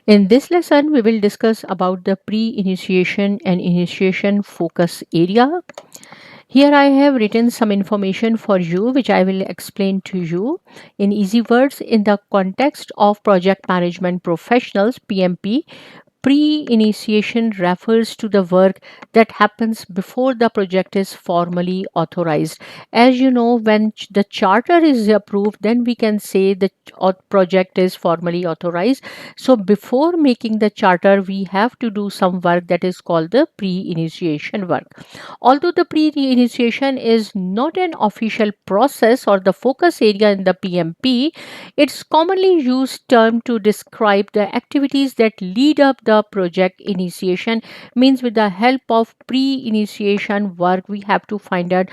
In this lesson, we will discuss about the pre-initiation and initiation focus area. Here I have written some information for you which I will explain to you in easy words in the context of project management professionals PMP. Pre-initiation refers to the work that happens before the project is formally authorized. As you know, when the charter is approved, then we can say the project is formally authorized. So before making the charter, we have to do some work that is called the pre-initiation work. Although the pre-initiation is not an official process or the focus area in the PMP, it's commonly used term to describe the activities that lead up the project initiation. Means with the help of pre-initiation work, we have to find out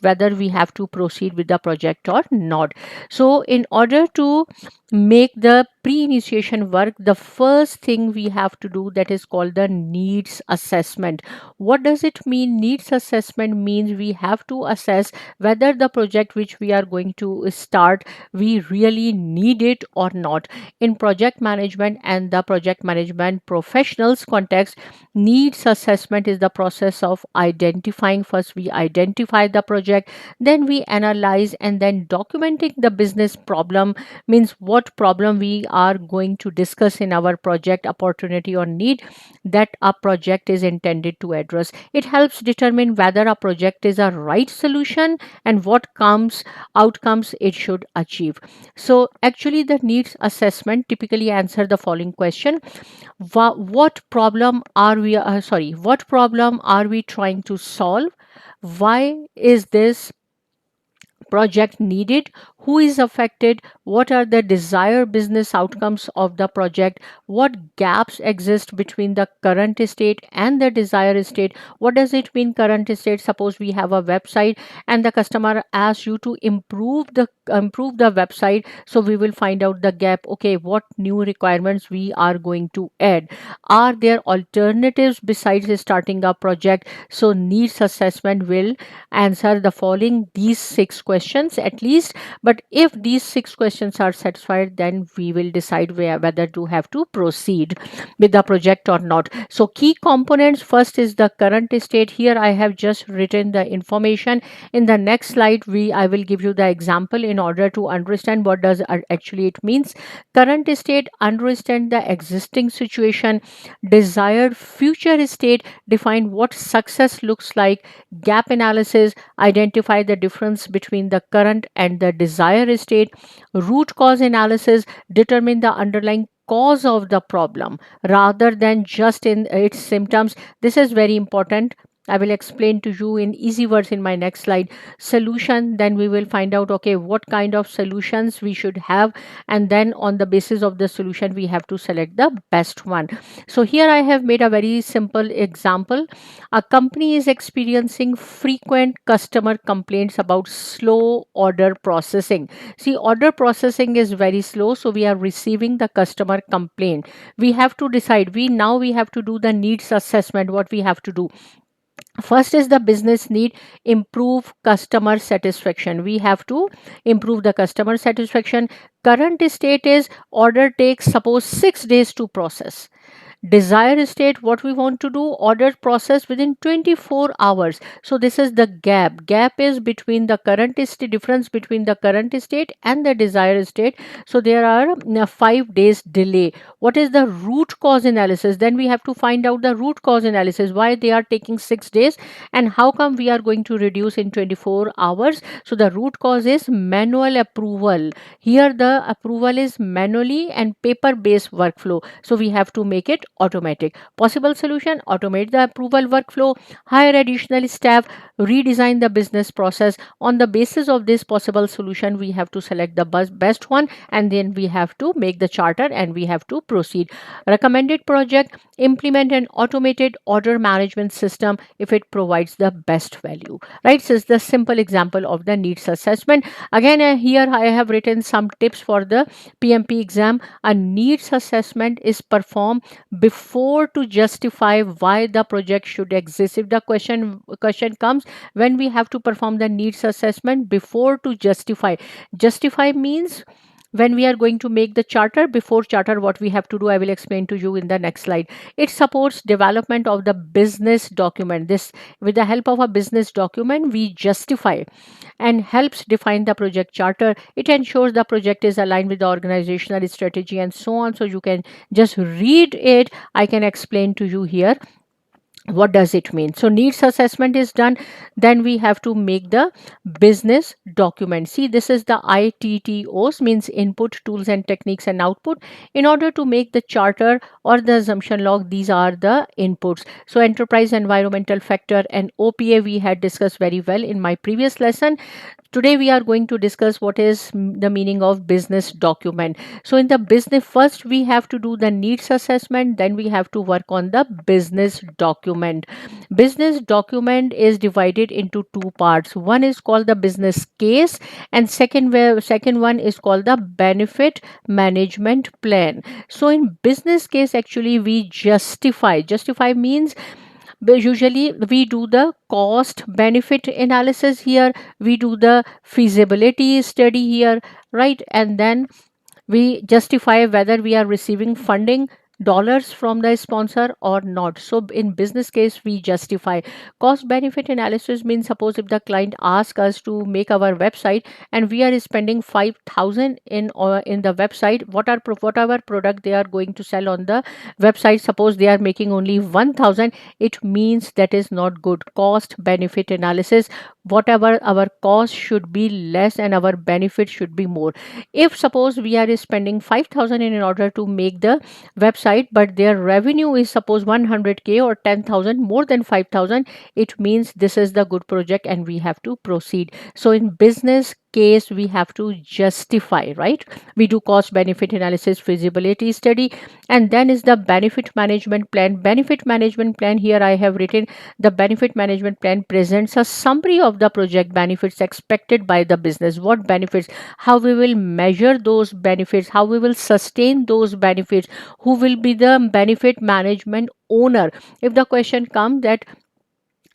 whether we have to proceed with the project or not. So in order to make the pre-initiation work, the first thing we have to do, that is called the needs assessment. What does it mean? Needs assessment means we have to assess whether the project which we are going to start, we really need it or not. In project management and the project management professionals context, needs assessment is the process of identifying. First we identify the project, then we analyze, and then documenting the business problem. Means what problem we are going to discuss in our project, opportunity or need that a project is intended to address. It helps determine whether a project is a right solution and what comes outcomes it should achieve. So actually the needs assessment typically answer the following question: what problem are we trying to solve? Why is this project needed? Who is affected? What are the desired business outcomes of the project? What gaps exist between the current state and the desired state? What does it mean current state? Suppose we have a website and the customer asks you to improve the website, so we will find out the gap. Okay, what new requirements we are going to add? Are there alternatives besides starting a project? So needs assessment will answer the following these six questions at least. But if these six questions are satisfied, then we will decide whether to have to proceed with the project or not. So key components: first is the current state. Here I have just written the information. In the next slide I will give you the example in order to understand what does actually it means. Current state, understand the existing situation. Desired future state, define what success looks like. Gap analysis, identify the difference between the current and the desired state. Root cause analysis, determine the underlying cause of the problem rather than just in its symptoms. This is very important. I will explain to you in easy words in my next slide. Solution, then we will find out okay what kind of solutions we should have, and then on the basis of the solution we have to select the best one. So here I have made a very simple example. A company is experiencing frequent customer complaints about slow order processing. See, order processing is very slow, so we are receiving the customer complaint. We have to decide, we have to do the needs assessment. What we have to do first is the business need: improve customer satisfaction. We have to improve the customer satisfaction. Current state is order takes suppose 6 days to process. Desired state, what we want to do, order process within 24 hours. So this is the gap is between the current state, difference between the current state and the desired state. So there are 5 days delay. What is the root cause analysis? Then we have to find out the root cause analysis, why they are taking 6 days and how come we are going to reduce in 24 hours. So the root cause is manual approval. Here the approval is manually and paper based workflow, so we have to make it automatic. Possible solution: automate the approval workflow, hire additional staff, redesign the business process. On the basis of this possible solution, we have to select the best one, and then we have to make the charter and we have to proceed. Recommended project: implement an automated order management system if it provides the best value. Right, so it's the simple example of the needs assessment. Again, here I have written some tips for the PMP exam. A needs assessment is performed before to justify why the project should exist. If the question comes, when we have to perform the needs assessment before to justify. Justify means when we are going to make the charter, before charter, what we have to do, I will explain to you in the next slide. It supports development of the business document. This, with the help of a business document, we justify and helps define the project charter. It ensures the project is aligned with the organizational strategy and so on. So you can just read it. I can explain to you here what does it mean. So needs assessment is done, then we have to make the business document. See, this is the ITTOs, means input, tools and techniques, and output. In order to make the charter or the assumption log, these are the inputs. So enterprise environmental factor and OPA we had discussed very well in my previous lesson. Today we are going to discuss what is the meaning of business document. So in the business, first we have to do the needs assessment, then we have to work on the business document. Business document is divided into two parts. One is called the business case, and second one is called the benefit management plan. So in business case, actually we justify means, but usually we do the cost benefit analysis here, we do the feasibility study here, right? And then we justify whether we are receiving funding dollars from the sponsor or not. So in business case we justify. Cost benefit analysis means, suppose if the client asks us to make our website and we are spending 5,000 in the website, whatever product they are going to sell on the website, suppose they are making only 1,000, it means that is not good. Cost benefit analysis, whatever our cost should be less and our benefit should be more. If suppose we are spending 5,000 in order to make the website, but their revenue is suppose 100k or 10,000, more than 5,000, it means this is the good project and we have to proceed. So in business case we have to justify, right? We do cost benefit analysis, feasibility study, and then is the benefit management plan. Benefit management plan, here I have written, the benefit management plan presents a summary of the project benefits expected by the business. What benefits, how we will measure those benefits, how we will sustain those benefits, who will be the benefit management owner. If the question comes that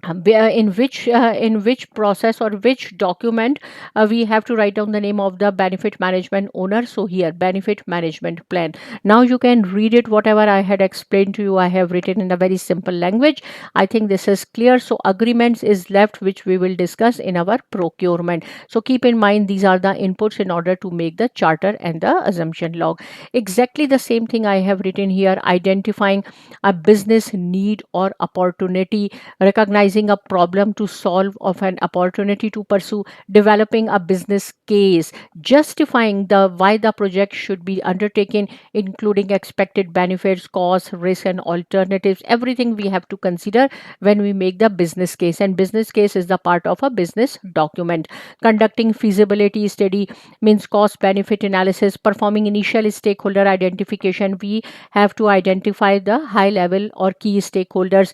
in which process or which document we have to write down the name of the benefit management owner, so here benefit management plan. Now you can read it, whatever I had explained to you I have written in a very simple language. I think this is clear. So agreements is left, which we will discuss in our procurement. So keep in mind, these are the inputs in order to make the charter and the assumption log. Exactly the same thing I have written here: identifying a business need or opportunity, recognizing a problem to solve of an opportunity to pursue, developing a business case, justifying the why the project should be undertaken, including expected benefits, costs, risks and alternatives. Everything we have to consider when we make the business case, and business case is the part of a business document. Conducting feasibility study means cost benefit analysis, performing initial stakeholder identification. We have to identify the high level or key stakeholders,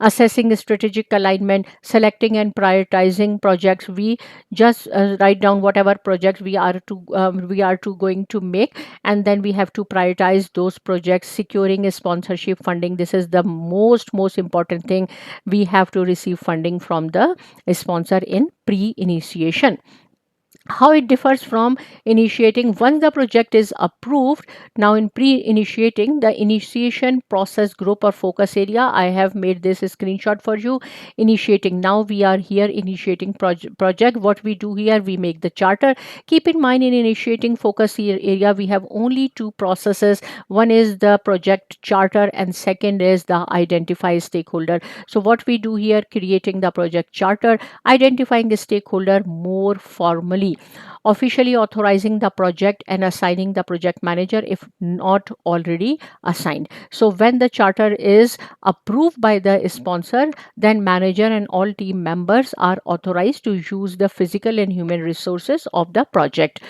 assessing strategic alignment, selecting and prioritizing projects. We just write down whatever projects we are to going to make, and then we have to prioritize those projects. Securing a sponsorship funding, this is the most important thing. We have to receive funding from the sponsor in pre-initiation. How it differs from initiating: once the project is approved, now in pre-initiating, the initiation process group or focus area, I have made this screenshot for you. Initiating, now we are here initiating project. What we do here, we make the charter. Keep in mind, in initiating focus area we have only two processes. One is the project charter and second is the identify stakeholder. So what we do here, creating the project charter, identifying the stakeholder more formally, officially authorizing the project and assigning the project manager if not already assigned. So when the charter is approved by the sponsor, then manager and all team members are authorized to use the physical and human resources of the project.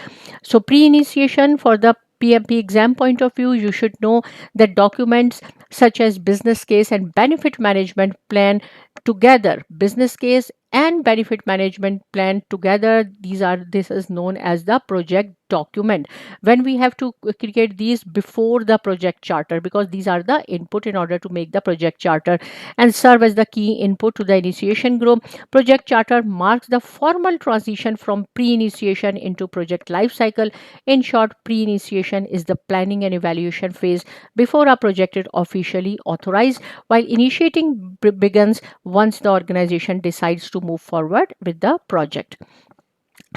So pre-initiation, for the PMP exam point of view, you should know that documents such as business case and benefit management plan together, business case and benefit management plan together. This is known as the project document. When we have to create these before the project charter, because these are the input in order to make the project charter and serve as the key input to the initiation group. Project charter marks the formal transition from pre-initiation into project life cycle. In short, pre-initiation is the planning and evaluation phase before a project is officially authorized, while initiating begins once the organization decides to move forward with the project.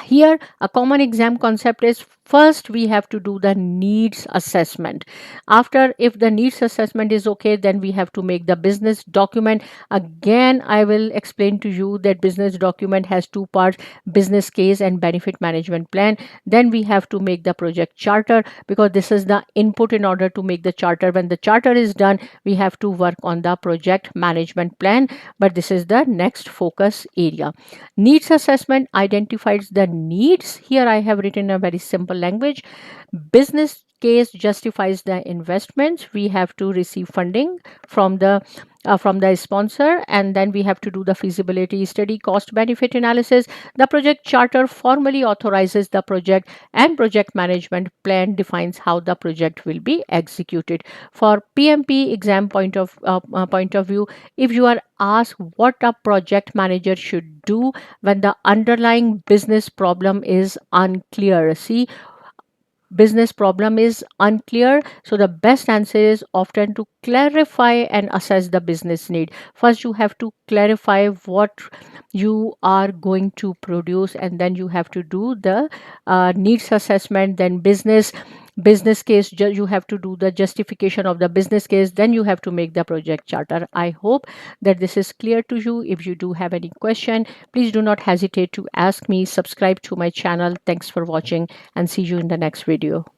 Here, a common exam concept is first we have to do the needs assessment. After, if the needs assessment is okay, then we have to make the business document. Again, I will explain to you that business document has two parts: business case and benefit management plan. Then we have to make the project charter, because this is the input in order to make the charter. When the charter is done, we have to work on the project management plan, but this is the next focus area. Needs assessment identifies the needs. Here I have written a very simple language. Business case justifies the investments. We have to receive funding from the sponsor, and then we have to do the feasibility study, cost benefit analysis. The project charter formally authorizes the project, and project management plan defines how the project will be executed. For PMP exam point of view, if you are asked what a project manager should do when the underlying business problem is unclear. See, business problem is unclear, so the best answer is often to clarify and assess the business need. First you have to clarify what you are going to produce, and then you have to do the needs assessment. Then business case, you have to do the justification of the business case, then you have to make the project charter. I hope that this is clear to you. If you do have any question, please do not hesitate to ask me. Subscribe to my channel. Thanks for watching, and see you in the next video.